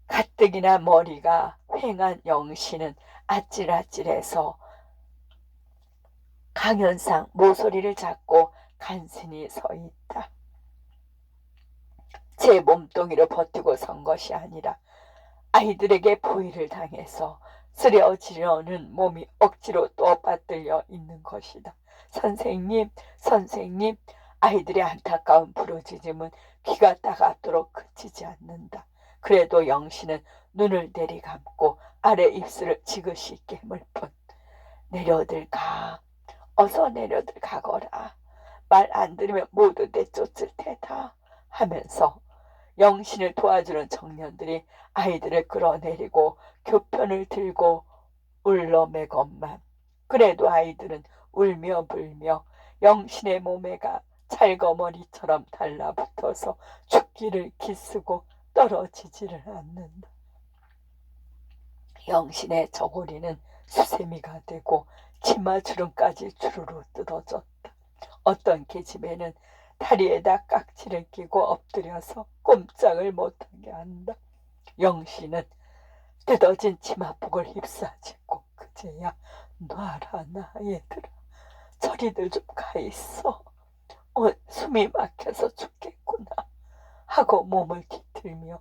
가뜩이나 머리가 휑한 영신은 아찔아찔해서 강현상 모서리를 잡고 간신히 서 있다. 제 몸뚱이로 버티고 선 것이 아니라 아이들에게 포위를 당해서 쓰려지려는 몸이 억지로 떠받들려 있는 것이다. 선생님, 선생님, 아이들의 안타까운 부르짖음은 귀가 따갑도록 그치지 않는다. 그래도 영신은 눈을 내리감고 아래 입술을 지그시 깨물 뿐 내려들 가, 어서 내려들 가거라. 말 안 들으면 모두 내쫓을 테다 하면서 영신을 도와주는 청년들이 아이들을 끌어내리고 교편을 들고 울러매건만 그래도 아이들은 울며 불며 영신의 몸에가 찰거머리처럼 달라붙어서 죽기를 기쓰고 떨어지지를 않는다. 영신의 저고리는 수세미가 되고 치마주름까지 주르르 뜯어졌다. 어떤 계집애는 다리에다 깍지를 끼고 엎드려서 꼼짝을 못하게 한다. 영신은 뜯어진 치마폭을 휩싸쥐고 그제야 놔라 나 얘들아 저리들 좀 가있어. 숨이 막혀서 죽겠구나 하고 몸을 뒤틀며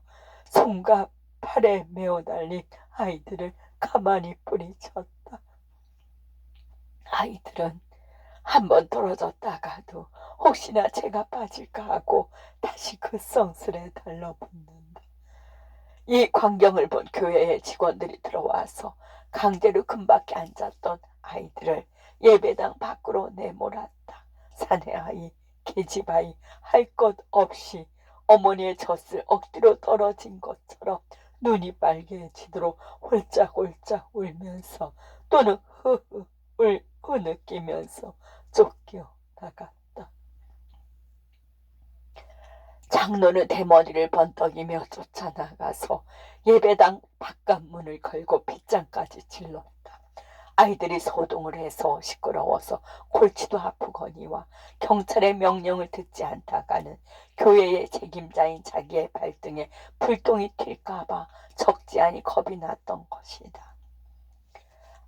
손과 팔에 메어 달린 아이들을 가만히 뿌리쳤다. 아이들은 한번 떨어졌다가도 혹시나 제가 빠질까 하고 다시 그 성슬에 달라붙는다. 이 광경을 본 교회의 직원들이 들어와서 강제로 금밖에 앉았던 아이들을 예배당 밖으로 내몰았다. 사내아이, 계집아이 할 것 없이 어머니의 젖을 억지로 떨어진 것처럼 눈이 빨개지도록 홀짝홀짝 울면서 또는 흐흐 흐느끼면서 쫓겨나갔다. 장로는 대머리를 번떡이며 쫓아나가서 예배당 바깥문을 걸고 빗장까지 질렀다. 아이들이 소동을 해서 시끄러워서 골치도 아프거니와 경찰의 명령을 듣지 않다가는 교회의 책임자인 자기의 발등에 불똥이 튈까봐 적지 않이 겁이 났던 것이다.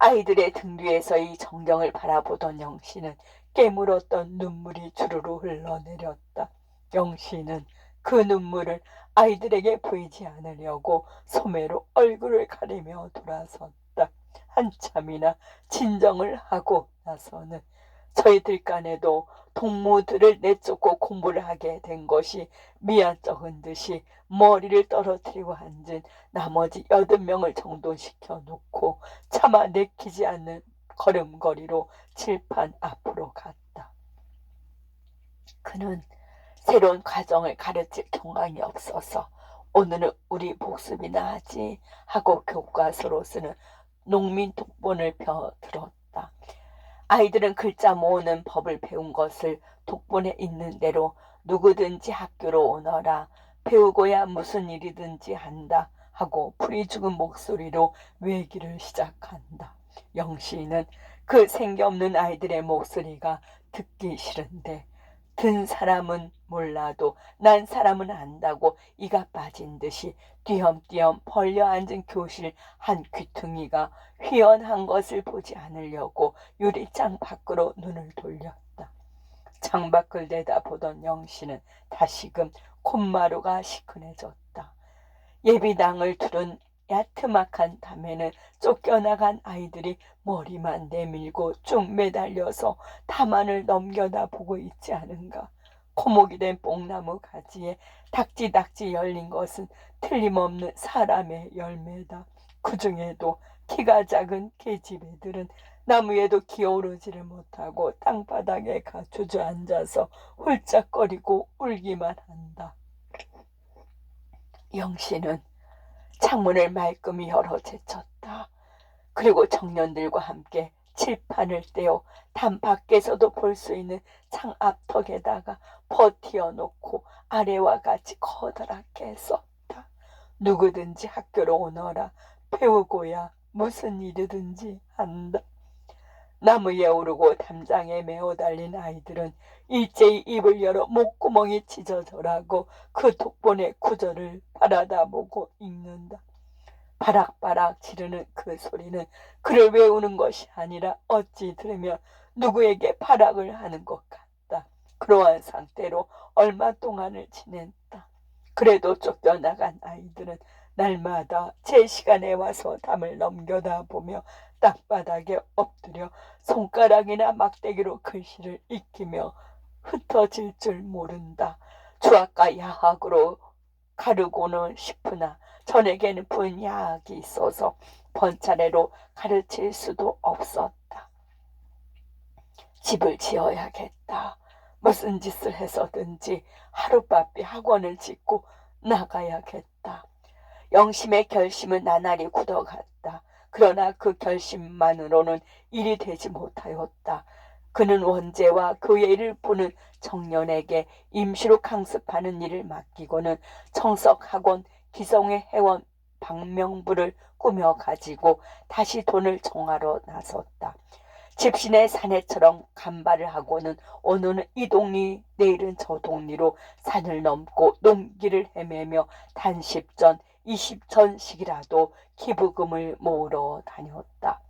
아이들의 등 뒤에서 이 정경을 바라보던 영신은 깨물었던 눈물이 주르르 흘러내렸다. 영신은 그 눈물을 아이들에게 보이지 않으려고 소매로 얼굴을 가리며 돌아섰다. 한참이나 진정을 하고 나서는 저희들 간에도 동무들을 내쫓고 공부를 하게 된 것이 미안쩍은 듯이 머리를 떨어뜨리고 앉은 나머지 8명을 정돈시켜 놓고 차마 내키지 않는 걸음걸이로 칠판 앞으로 갔다. 그는 새로운 과정을 가르칠 경황이 없어서 오늘은 우리 복습이나 하지 하고 교과서로 쓰는 농민 독본을 펴들었다. 아이들은 글자 모으는 법을 배운 것을 독본에 있는 대로 누구든지 학교로 오너라 배우고야 무슨 일이든지 한다 하고 풀이 죽은 목소리로 외기를 시작한다. 영신은 그 생기없는 아이들의 목소리가 듣기 싫은데 든 사람은 몰라도 난 사람은 안다고 이가 빠진 듯이 띄엄띄엄 벌려 앉은 교실 한 귀퉁이가 휘연한 것을 보지 않으려고 유리창 밖으로 눈을 돌렸다. 창밖을 내다보던 영신은 다시금 콧마루가 시큰해졌다. 예비당을 두른 야트막한 담에는 쫓겨나간 아이들이 머리만 내밀고 쭉 매달려서 담안을 넘겨다 보고 있지 않은가. 코목이 된 뽕나무 가지에 닥지닥지 열린 것은 틀림없는 사람의 열매다. 그 중에도 키가 작은 계집애들은 나무에도 기어오르지를 못하고 땅바닥에 주저앉아서 홀짝거리고 울기만 한다. 영신은 창문을 말끔히 열어 제쳤다. 그리고 청년들과 함께 칠판을 떼어 담 밖에서도 볼 수 있는 창 앞턱에다가 버티어 놓고 아래와 같이 커다랗게 썼다. 누구든지 학교로 오너라. 배우고야 무슨 일이든지 한다. 나무에 오르고 담장에 메어 달린 아이들은 일제히 입을 열어 목구멍이 찢어져라고 그 독본의 구절을 바라다보고 읽는다. 바락바락 지르는 그 소리는 그를 외우는 것이 아니라 어찌 들으면 누구에게 발악을 하는 것 같다. 그러한 상태로 얼마 동안을 지냈다. 그래도 쫓겨나간 아이들은 날마다 제 시간에 와서 담을 넘겨다 보며 땅바닥에 엎드려 손가락이나 막대기로 글씨를 익히며 흩어질 줄 모른다. 주악과 야학으로 가르고는 싶으나 전에게는 분야학이 있어서 번차례로 가르칠 수도 없었다. 집을 지어야겠다. 무슨 짓을 해서든지 하룻바삐 학원을 짓고 나가야겠다. 영심의 결심은 나날이 굳어갔다. 그러나 그 결심만으로는 일이 되지 못하였다. 그는 원재와 교의 일을 보는 청년에게 임시로 강습하는 일을 맡기고는 청석학원 기성의 회원 박명부를 꾸며 가지고 다시 돈을 정하러 나섰다. 집신의 사내처럼 간발을 하고는 오늘은 이 동리 내일은 저 동리로 산을 넘고 농기를 헤매며 단 10전 20전씩이라도 기부금을 모으러 다녔다.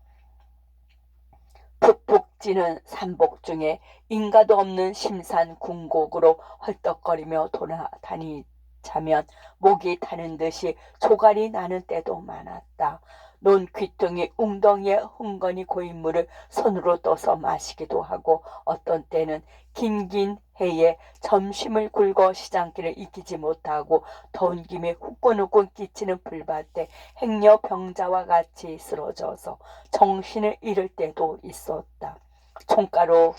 푹푹 찌는 산복 중에 인가도 없는 심산 궁곡으로 헐떡거리며 돌아다니자면 목이 타는 듯이 조갈이 나는 때도 많았다. 논 귀퉁이 웅덩이에 흥건히 고인 물을 손으로 떠서 마시기도 하고 어떤 때는 긴긴 해에 점심을 굶어 시장길을 익히지 못하고 더운 김에 후끈후끈 끼치는 불밭에 행여 병자와 같이 쓰러져서 정신을 잃을 때도 있었다. 총가로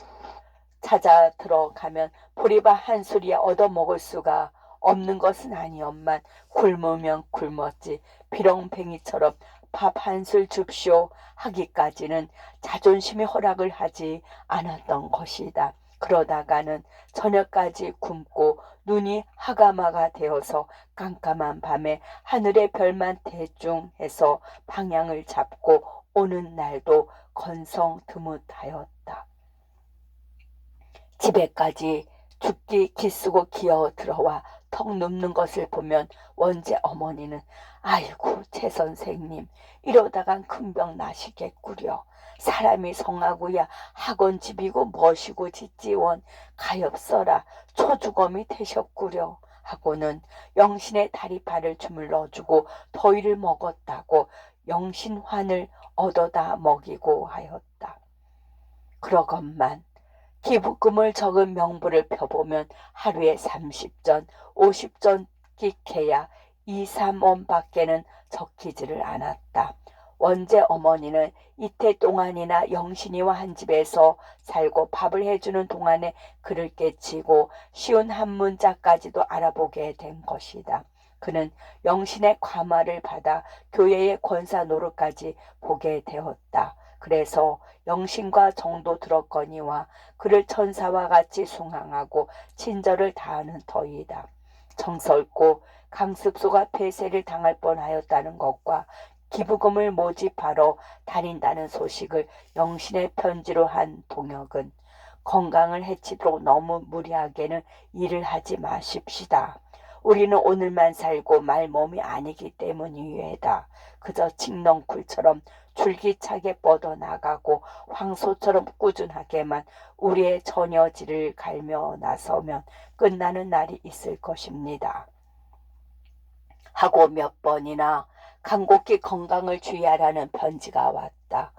찾아 들어가면 보리밥 한 수리에 얻어먹을 수가 없는 것은 아니었만 굶으면 굶었지 비렁뱅이처럼 밥 한 술 줍쇼 하기까지는 자존심이 허락을 하지 않았던 것이다. 그러다가는 저녁까지 굶고 눈이 하가마가 되어서 깜깜한 밤에 하늘의 별만 대충 해서 방향을 잡고 오는 날도 건성 드뭇하였다. 집에까지 죽기 기쓰고 기어 들어와 턱 눕는 것을 보면 원재 어머니는 아이고 최 선생님 이러다간 큰 병 나시겠구려. 사람이 성하고야 학원집이고 멋이고 짓지원 가엾어라 초주검이 되셨구려 하고는 영신의 다리팔을 주물러주고 더위를 먹었다고 영신환을 얻어다 먹이고 하였다. 그러건만 기부금을 적은 명부를 펴보면 하루에 30전, 50전 끼해야 2, 3원 밖에는 적히지를 않았다. 원재 어머니는 이태 동안이나 영신이와 한 집에서 살고 밥을 해주는 동안에 글을 깨치고 쉬운 한 문자까지도 알아보게 된 것이다. 그는 영신의 과마를 받아 교회의 권사 노릇까지 보게 되었다. 그래서 영신과 정도 들었거니와 그를 천사와 같이 숭앙하고 친절을 다하는 터이다. 정설고 강습소가 폐쇄를 당할 뻔하였다는 것과 기부금을 모집하러 다닌다는 소식을 영신의 편지로 한 동혁은 건강을 해치도록 너무 무리하게는 일을 하지 마십시다. 우리는 오늘만 살고 말 몸이 아니기 때문이외다. 그저 칡넝쿨처럼 줄기차게 뻗어나가고 황소처럼 꾸준하게만 우리의 처녀지를 갈며 나서면 끝나는 날이 있을 것입니다. 하고 몇 번이나 간곡히 건강을 주의하라는 편지가 왔다.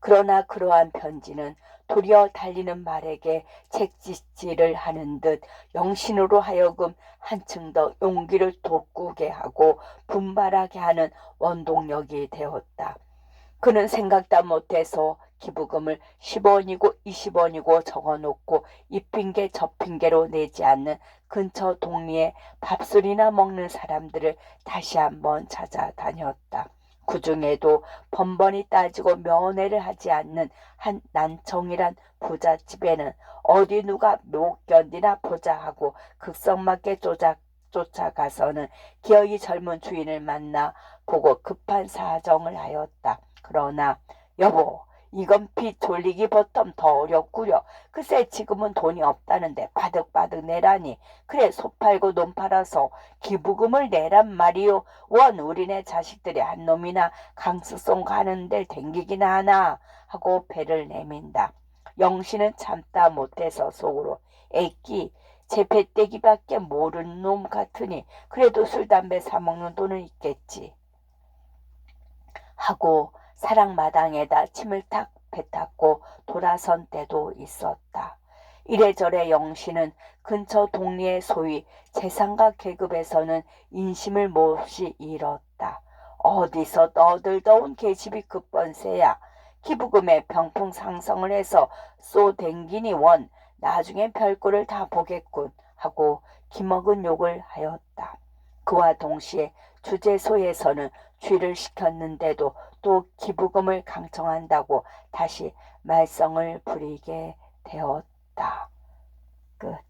그러나 그러한 편지는 도리어 달리는 말에게 책짓질을 하는 듯 영신으로 하여금 한층 더 용기를 돋구게 하고 분발하게 하는 원동력이 되었다. 그는 생각도 못해서 기부금을 10원이고 20원이고 적어놓고 이 핑계 저 핑계로 내지 않는 근처 동리에 밥술이나 먹는 사람들을 다시 한번 찾아다녔다. 그 중에도 번번이 따지고 면회를 하지 않는 한 난청이란 부잣집에는 어디 누가 못 견디나 보자 하고 극성맞게 쫓아가서는 기어이 젊은 주인을 만나 보고 급한 사정을 하였다. 그러나 여보, 이건 빚 돌리기 보통 더 어렵구려. 글쎄 지금은 돈이 없다는데 바득바득 내라니. 그래 소 팔고 논 팔아서 기부금을 내란 말이요. 원 우리네 자식들이 한 놈이나 강수송 가는 데 댕기기나 하나 하고 배를 내민다. 영신은 참다 못해서 속으로 애끼 제 배떼기밖에 모르는 놈 같으니 그래도 술 담배 사 먹는 돈은 있겠지 하고 사랑마당에다 침을 탁 뱉었고 돌아선 때도 있었다. 이래저래 영신은 근처 동리의 소위 재산가 계급에서는 인심을 몹시 잃었다. 어디서 떠들더운 계집이 급번세야. 기부금에 병풍 상성을 해서 쏘댕기니 원 나중엔 별꼴을 다 보겠군 하고 기먹은 욕을 하였다. 그와 동시에 주재소에서는 쥐를 시켰는데도 또 기부금을 강청한다고 다시 말썽을 부리게 되었다. 끝.